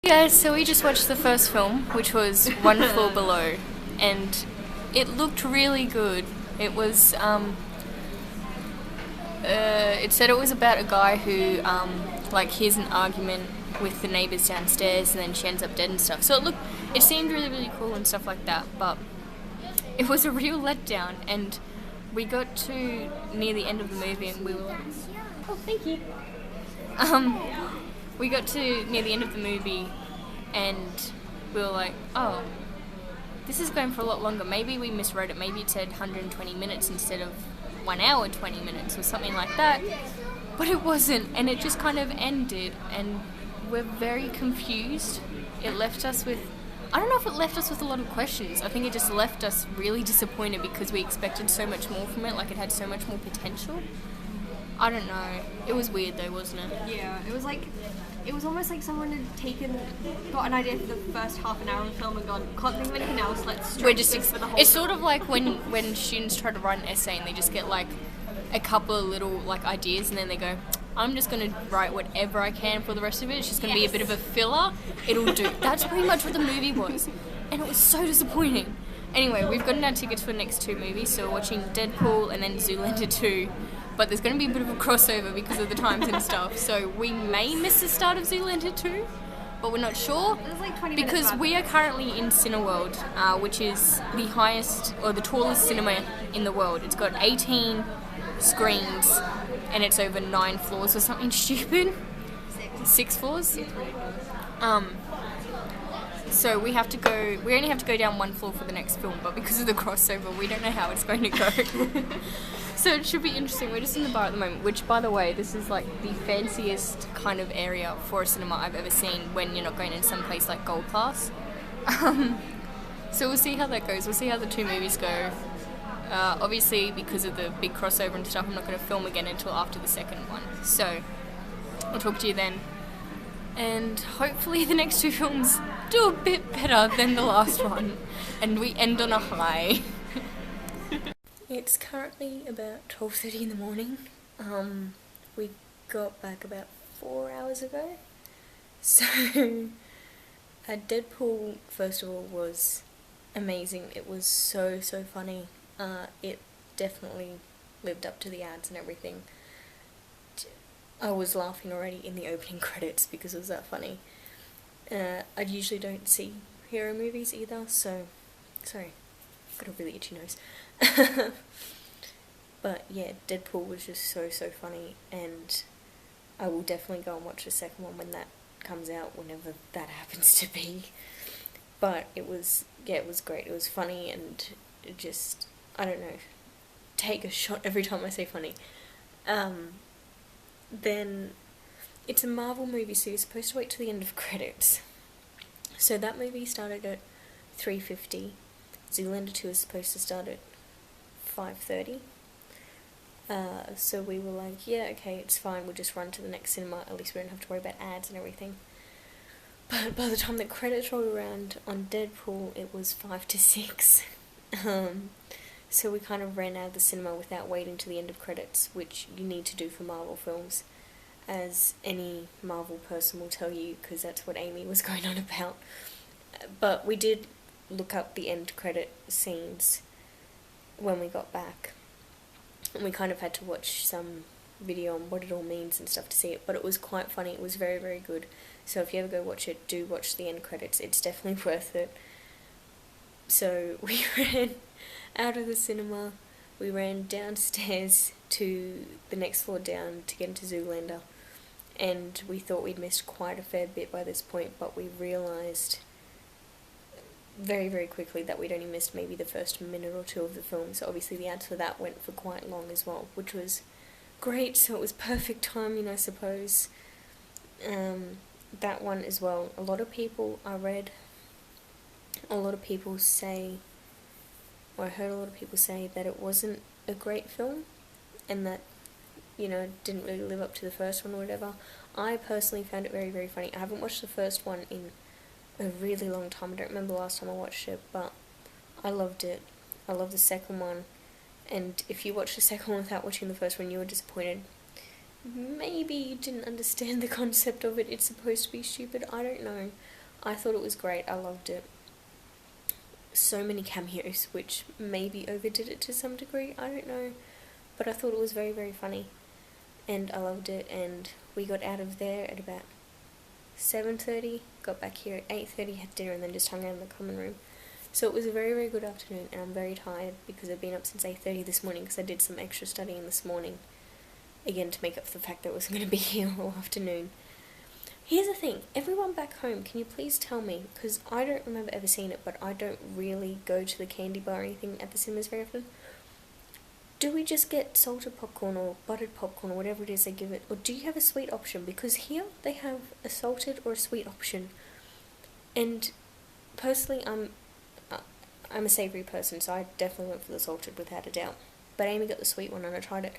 Guys, so we just watched the first film, which was One Floor Below, and it looked really good. It was, it said it was about a guy who, like, hears an argument with the neighbours downstairs and then she ends up dead and stuff. So it seemed really, really cool and stuff like that, but it was a real letdown, and we got to near the end of the movie and we were like, oh, thank you. We got to near the end of the movie and we were like, oh, this is going for a lot longer. Maybe we misread it. Maybe it said 120 minutes instead of 1 hour 20 minutes or something like that. But it wasn't, and it just kind of ended, and we're very confused. It left us with, I don't know if it left us with a lot of questions. I think it just left us really disappointed because we expected so much more from it, like it had so much more potential. I don't know. It was weird though, wasn't it? Yeah, it was almost like someone had got an idea for the first half an hour of the film and gone, can't think of anything else, let's stretch this for the whole It's sort of like when students try to write an essay and they just get like a couple of little like ideas and then they go, I'm just going to write whatever I can for the rest of it. It's just going to be a bit of a filler. It'll do. That's pretty much what the movie was. And it was so disappointing. Anyway, we've gotten our tickets for the next two movies, so we're watching Deadpool and then Zoolander 2. But there's going to be a bit of a crossover because of the times and stuff. So we may miss the start of Zoolander 2, but we're not sure. There's like 20 because minutes we are currently in Cineworld, which is the highest or the tallest cinema in the world. It's got 18 screens and it's over 9 floors or something stupid. 6 floors. So we only have to go down 1 floor for the next film, but because of the crossover, we don't know how it's going to go. So it should be interesting. We're just in the bar at the moment, which, by the way, this is like the fanciest kind of area for a cinema I've ever seen when you're not going in some place like Gold Class. So we'll see how that goes. We'll see how the two movies go. Obviously, because of the big crossover and stuff, I'm not going to film again until after the second one. So I'll talk to you then. And hopefully the next two films do a bit better than the last one. And we end on a high. It's currently about 12:30 in the morning. We got back about 4 hours ago. So, Deadpool, first of all, was amazing. It was so funny. It definitely lived up to the ads and everything. I was laughing already in the opening credits because it was that funny. I usually don't see hero movies either, so... Sorry, I've got a really itchy nose. But yeah, Deadpool was just so funny, and I will definitely go and watch the second one when that comes out, whenever that happens to be. But it was great. It was funny, and it just, I don't know, take a shot every time I say funny. Then it's a Marvel movie, so you're supposed to wait till the end of credits. So that movie started at 3:50. Zoolander 2 is supposed to start at 5:30. So we were like, yeah, okay, it's fine, we'll just run to the next cinema, at least we don't have to worry about ads and everything. But by the time the credits rolled around on Deadpool, it was 5 to 6. So we kind of ran out of the cinema without waiting to the end of credits, which you need to do for Marvel films, as any Marvel person will tell you, because that's what Amy was going on about. But we did look up the end credit scenes when we got back, and we kind of had to watch some video on what it all means and stuff to see it, but it was quite funny. It was very good. So if you ever go watch it, do watch the end credits. It's definitely worth it. So we ran out of the cinema, we ran downstairs to the next floor down to get into Zoolander, and we thought we'd missed quite a fair bit by this point, but we realised very quickly that we'd only missed maybe the first minute or two of the film, so obviously the ads for that went for quite long as well, which was great, so it was perfect timing, I suppose. That one as well, a lot of people say, or I heard a lot of people say that it wasn't a great film, and that, you know, it didn't really live up to the first one or whatever. I personally found it very funny. I haven't watched the first one in a really long time. I don't remember the last time I watched it, but I loved it. I love the second one, and if you watch the second one without watching the first one, you were disappointed. Maybe you didn't understand the concept of it. It's supposed to be stupid. I don't know. I thought it was great. I loved it. So many cameos, which maybe overdid it to some degree. I don't know. But I thought it was very, very funny. And I loved it. And we got out of there at about 7:30. Got back here at 8:30, had dinner, and then just hung out in the common room. So it was a very, very good afternoon. And I'm very tired because I've been up since 8:30 this morning because I did some extra studying this morning. Again, to make up for the fact that I wasn't going to be here all afternoon. Here's the thing, everyone back home, can you please tell me, because I don't remember ever seeing it, but I don't really go to the candy bar or anything at the cinemas very often. Do we just get salted popcorn or buttered popcorn or whatever it is they give it, or do you have a sweet option? Because here they have a salted or a sweet option. And personally, I'm a savoury person, so I definitely went for the salted without a doubt. But Amy got the sweet one and I tried it.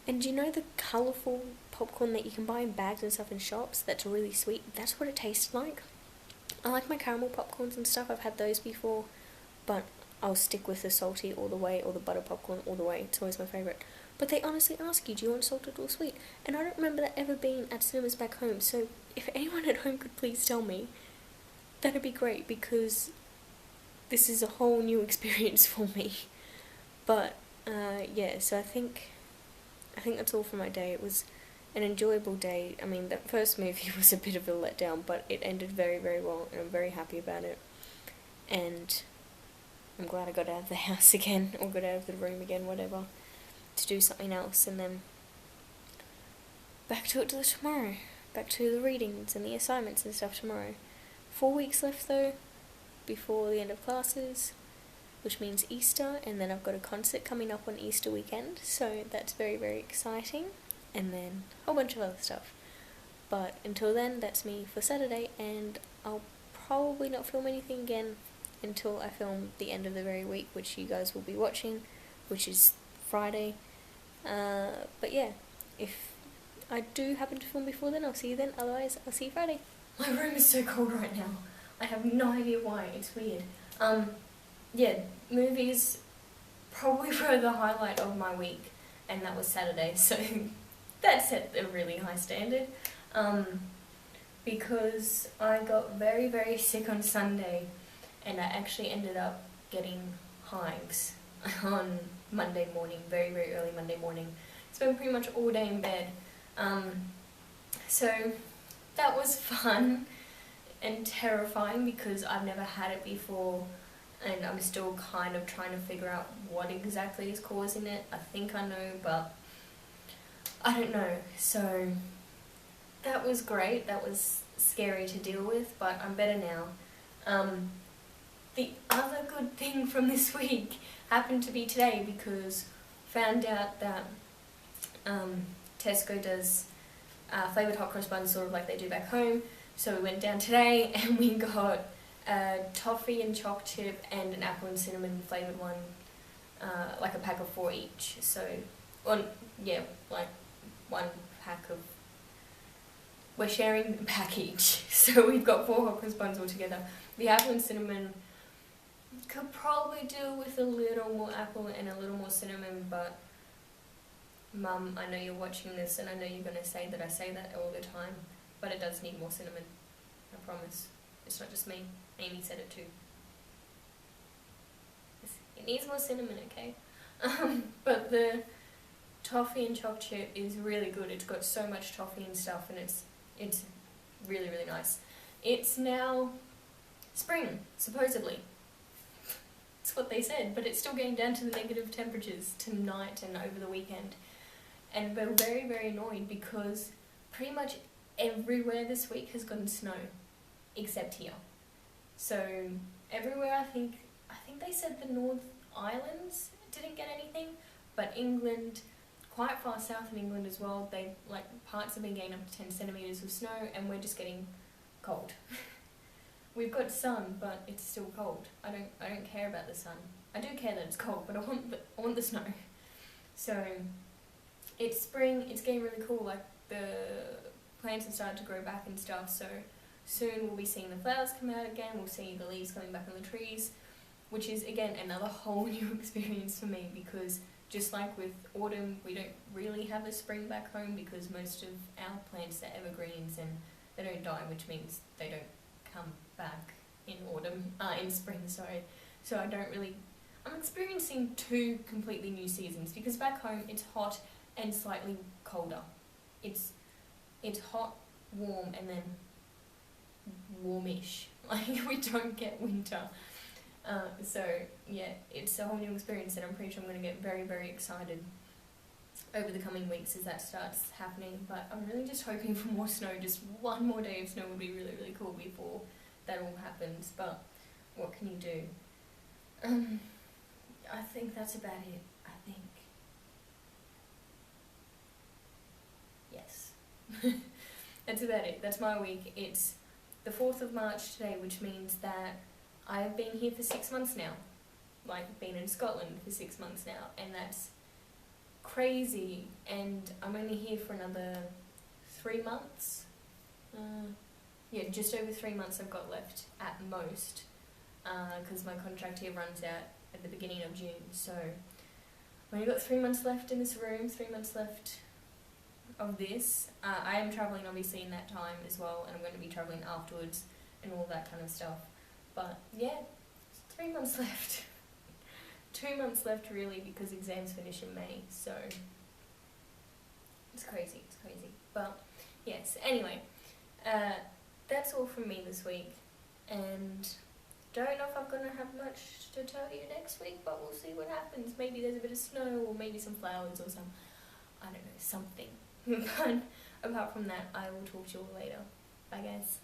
And do you know the colourful popcorn that you can buy in bags and stuff in shops that's really sweet? That's what it tasted like. I like my caramel popcorns and stuff, I've had those before, but I'll stick with the salty all the way, or the butter popcorn all the way. It's always my favourite. But they honestly ask you, do you want salted or sweet? And I don't remember that ever being at cinemas back home, so if anyone at home could please tell me, that'd be great, because this is a whole new experience for me. But, yeah, so I think that's all for my day. It was an enjoyable day. I mean, that first movie was a bit of a letdown, but it ended very, very well, and I'm very happy about it. And I'm glad I got out of the house again, or got out of the room again, whatever, to do something else, and then back to it tomorrow. Back to the readings and the assignments and stuff tomorrow. 4 weeks left, though, before the end of classes, which means Easter, and then I've got a concert coming up on Easter weekend, so that's very, very exciting, and then a whole bunch of other stuff. But until then, that's me for Saturday, and I'll probably not film anything again until I film the end of the very week, which you guys will be watching, which is Friday. But yeah, if I do happen to film before then, I'll see you then. Otherwise, I'll see you Friday. My room is so cold right now. I have no idea why. It's weird. Yeah, movies probably were the highlight of my week, and that was Saturday, so that set a really high standard. Because I got very, very sick on Sunday, and I actually ended up getting hives on Monday morning, very, very early Monday morning. Spent pretty much all day in bed. So that was fun and terrifying because I've never had it before, and I'm still kind of trying to figure out what exactly is causing it. I think I know, but I don't know. So that was great. That was scary to deal with, but I'm better now. The other good thing from this week happened to be today, because found out that Tesco does flavoured hot cross buns sort of like they do back home. So we went down today and we got a toffee and choc chip and an apple and cinnamon flavoured one, like a pack of 4 each. So, like one pack of... We're sharing a pack each. So we've got 4 hot cross buns all together. The apple and cinnamon could probably do with a little more apple and a little more cinnamon, but Mum, I know you're watching this and I know you're going to say that I say that all the time, but it does need more cinnamon. I promise. It's not just me. Amy said it too. It needs more cinnamon, okay? But the toffee and choc chip is really good. It's got so much toffee and stuff, and it's really, really nice. It's now spring, supposedly. That's what they said, but it's still getting down to the negative temperatures tonight and over the weekend. And we're very, very annoyed because pretty much everywhere this week has gotten snow, except here. So everywhere, I think they said the North Islands didn't get anything, but England, quite far south in England as well, they parts have been getting up to 10 centimetres of snow, and we're just getting cold. We've got sun, but it's still cold. I don't care about the sun. I do care that it's cold, but I want the snow. So it's spring. It's getting really cool. Like, the plants have started to grow back and stuff. So soon we'll be seeing the flowers come out again. We'll see the leaves coming back on the trees, which is again another whole new experience for me, because just like with autumn, we don't really have a spring back home because most of our plants are evergreens and they don't die, which means they don't come back. in spring, sorry. So I'm experiencing two completely new seasons, because back home it's hot and slightly colder. It's hot, warm, and then warmish. Like, we don't get winter. So yeah, it's a whole new experience, and I'm pretty sure I'm going to get very, very excited over the coming weeks as that starts happening. But I'm really just hoping for more snow. Just one more day of snow would be really, really cool before that all happens. But what can you do? I think that's about it. I think. Yes. That's about it. That's my week. It's the 4th of March today, which means that I've been here for 6 months now. Like, been in Scotland for 6 months now, and that's crazy. And I'm only here for another 3 months. Yeah, just over 3 months I've got left at most, because my contract here runs out at the beginning of June. So I've only got 3 months left in this room, 3 months left of this. I am travelling obviously in that time as well, and I'm going to be travelling afterwards and all that kind of stuff. But yeah, 3 months left. 2 months left really, because exams finish in May, so it's crazy, it's crazy. But yes, anyway, that's all from me this week, and don't know if I'm going to have much to tell you next week, but we'll see what happens. Maybe there's a bit of snow, or maybe some flowers, or some, I don't know, something. But apart from that, I will talk to you all later. Bye guys.